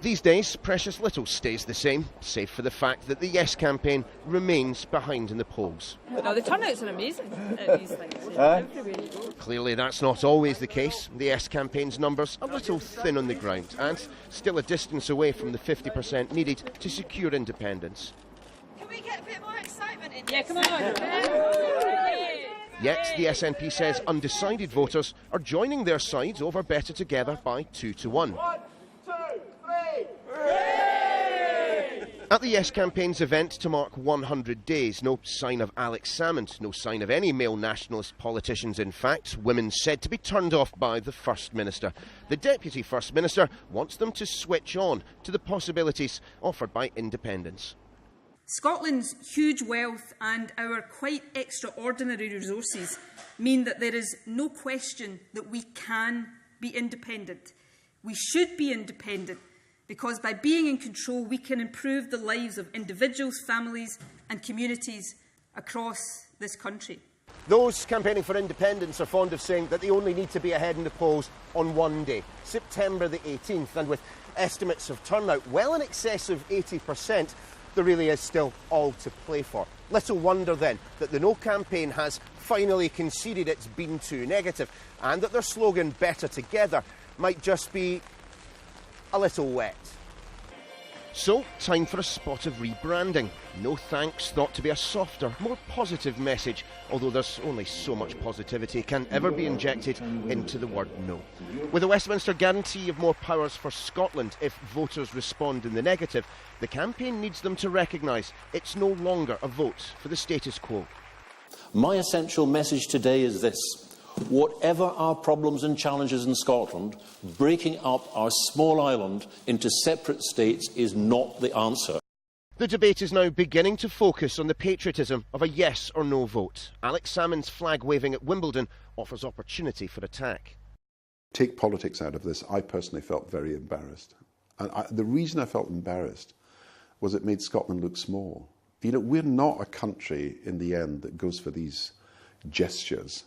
These days, precious little stays the same, save for the fact that the Yes campaign remains behind in the polls. No, the turnouts are amazing at these things. Everywhere you go. Clearly that's not always the case. The Yes campaign's numbers are a little thin on the ground and still a distance away from the 50% needed to secure independence. Can we get a bit more excitement in Yeah, this? come on. Yet the SNP says undecided voters are joining their sides over Better Together by 2-1. 1, 2, 3. At the Yes campaign's event to mark 100 days, no sign of Alex Salmond, no sign of any male nationalist politicians in fact, women said to be turned off by the First Minister. The Deputy First Minister wants them to switch on to the possibilities offered by independence. Scotland's huge wealth and our quite extraordinary resources mean that there is no question that we can be independent. We should be independent because by being in control we can improve the lives of individuals, families and communities across this country. Those campaigning for independence are fond of saying that they only need to be ahead in the polls on one day, September the 18th, and with estimates of turnout well in excess of 80%, there really is still all to play for. Little wonder then that the No campaign has finally conceded it's been too negative and that their slogan, Better Together, might just be a little wet. So, time for a spot of rebranding. No thanks thought to be a softer, more positive message, although there's only so much positivity can ever be injected into the word no. With a Westminster guarantee of more powers for Scotland if voters respond in the negative, the campaign needs them to recognise it's no longer a vote for the status quo. My essential message today is this. Whatever our problems and challenges in Scotland, breaking up our small island into separate states is not the answer. The debate is now beginning to focus on the patriotism of a yes or no vote. Alex Salmond's flag waving at Wimbledon offers opportunity for attack. Take politics out of this, I personally felt very embarrassed. And the reason I felt embarrassed was it made Scotland look small. You know, we're not a country in the end that goes for these gestures.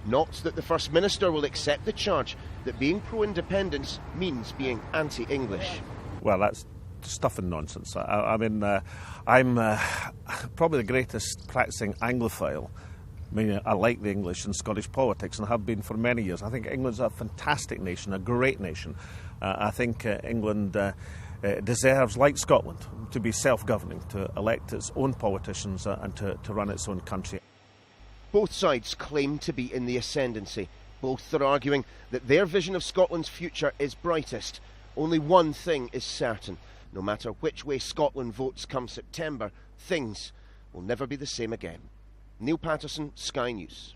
Not that the First Minister will accept the charge that being pro-independence means being anti-English. Well, that's stuff and nonsense. I'm probably the greatest practising Anglophile. I mean, I like the English and Scottish politics and have been for many years. I think England's a fantastic nation, a great nation. I think England deserves, like Scotland, to be self-governing, to elect its own politicians and to run its own country. Both sides claim to be in the ascendancy. Both are arguing that their vision of Scotland's future is brightest. Only one thing is certain. No matter which way Scotland votes come September, things will never be the same again. Neil Patterson, Sky News.